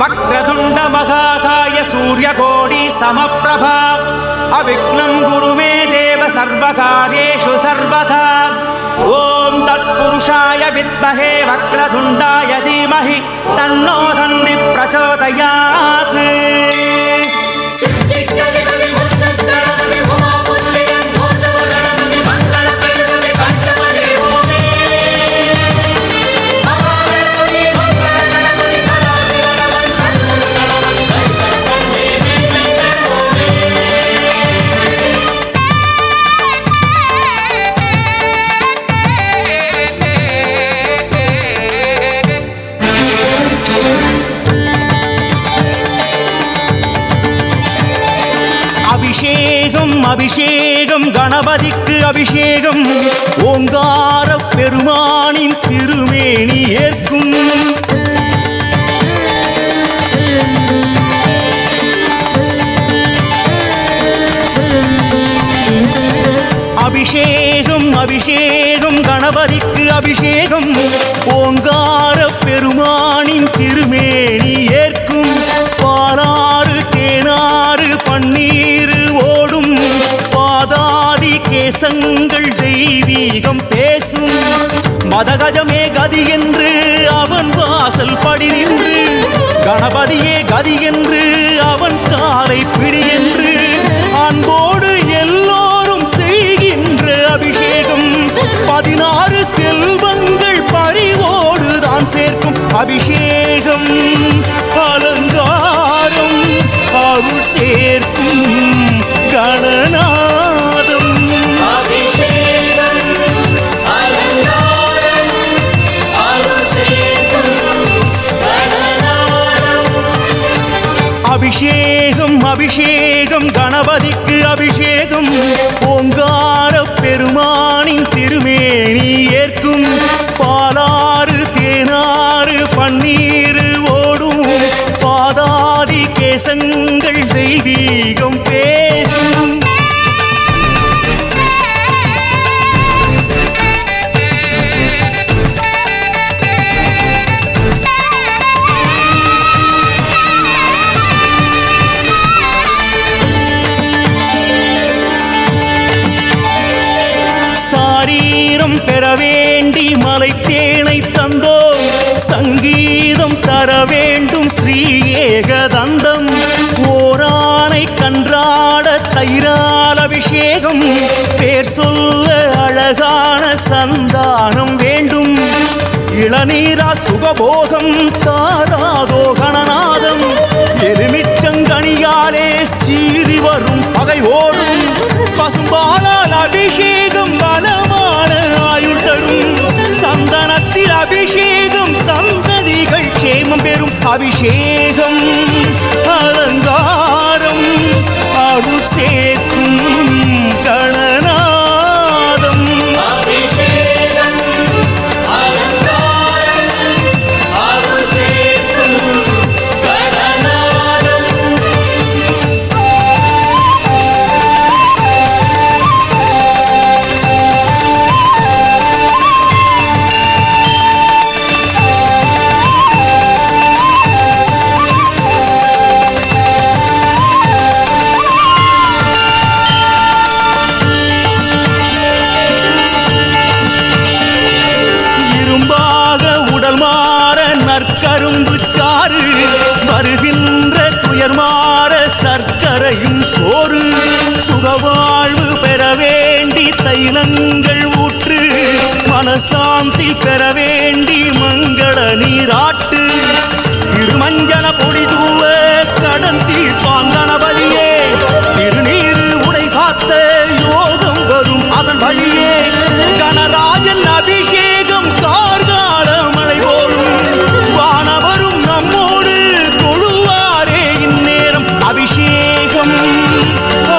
वक्रतुंड महाकाय सूर्यकोटि समप्रभा अविघ्नं कुरु मे देव सर्वकार्येषु सर्वदा ओम तत्पुरुषाय विद्महे वक्रतुंडाय धीमहि तन्नो दन्ति प्रचोदयात्। அபிஷேகம் கணபதிக்கு அபிஷேகம் ஓங்கார பெருமானின் திருமேனி ஏற்கும் அபிஷேகம் கணபதிக்கு அபிஷேகம் ஓங்கார பெருமானின் திருமேனி ஏற்கும் பாலாறு தேனாறு பன்னீர் ஓடும் பாதாதி கேசங்கள் தெய்வீகம் பேசும் மதகஜமே கதி என்று அவன் வாசல் படி நின்று கணபதியே கதி என்று அவன் காலை பிடி என்று அன்போடு எல்லோரும் செய்கின்ற அபிஷேகம் 16 செல்வங்கள் பறிவோடு தான் சேர்க்கும் அபிஷேகம் அலங்காரம் அருள் சேர்க்கும் கணநாதம் அபிஷேகம் கணபதிக்கு அபிஷேகம் ஓங்கார பெருமானின் திருமேனி ஏற்கும் பாலாறு தேனாறு பன்னீர் ஓடும் பாதாதி கேசங்கள் தெய்வீகம் பேசும் பெற வேண்டி மலை தேனை தந்தோம் சங்கீதம் தர வேண்டும் ஸ்ரீ ஏகதந்தம் ஓரானை கன்றாட தயிரால் அபிஷேகம் பேர் சொல்ல அழகான சந்தானம் வேண்டும் இளநீரா சுகபோகம் தாராதோ கணநாதம் எலுமிச்சங்கனியாலே சீறி வரும் பகை ஓடும் பசும்பாலால் அபிஷேகம் பலமான ஆயுள் தரும் சந்தனத்தில் அபிஷேகம் சந்ததிகள் சேமம் பெறும் அபிஷேகம் அலங்காரம் அருள் சேர்க்கும் கணநாதம் கரும்பு சாறு வருகின்ற துயர் மாற சர்க்கரையும் சோறு சுகவாழ்வு பெற வேண்டி தைலங்கள் ஊற்று மனசாந்தி பெற வேண்டி மங்கள நீராட்டு திருமஞ்சன பொடி தூவ கடன் தீர்ப்பான் கணபதியே திருநீர் உடை சாத்த யோகம் வரும் அதன் வழியே கணராஜன் அபிஷேகம் கார்கால மழை போலும் வானவரும் நம்மோடு தொழுவாரே இந்நேரம் அபிஷேகம்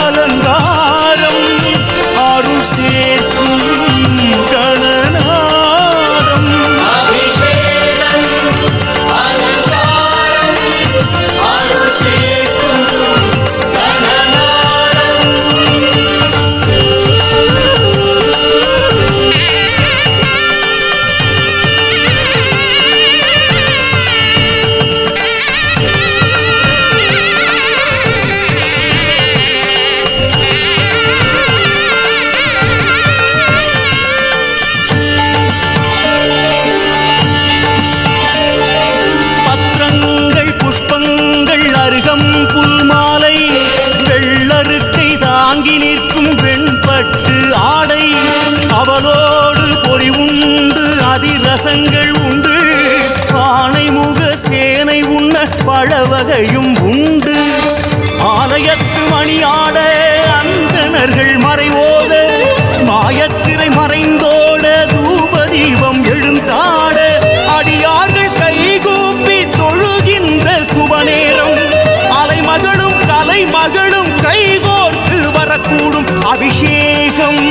அலங்காரம் அருள் சேர்க்கும் கணநாதம் அபிஷேகம் அலங்காரம் அருள் சேர்க்கும் பழவகையும் உண்டு. ஆலயத்து மணியாட அந்தணர்கள் மறைவோத மாயத்திரை மறைந்தோட தூபதீபம் எழுந்தாட அடியார்கள் கைகூப்பி தொழுகின்ற சுபநேரம். அலைமகளும் கலைமகளும் கைகோர்த்து வரக்கூடும் அபிஷேகம்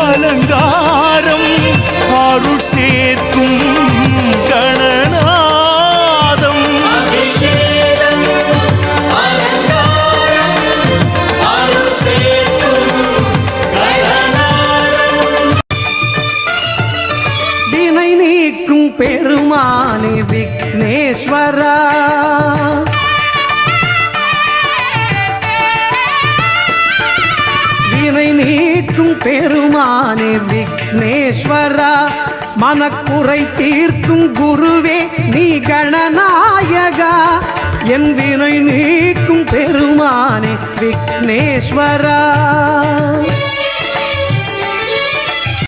அலங்காரம் அருள் சேர்க்கும் கணநாதம். வினை நீக்கும் பெருமானே விக்னேஸ்வரா, வினை நீக்கும் பெருமானே விக்னேஸ்வரா, மனக்குறை தீர்க்கும் குருவே நீ கணநாயகா. என் வினை நீக்கும் பெருமானே விக்னேஸ்வரா.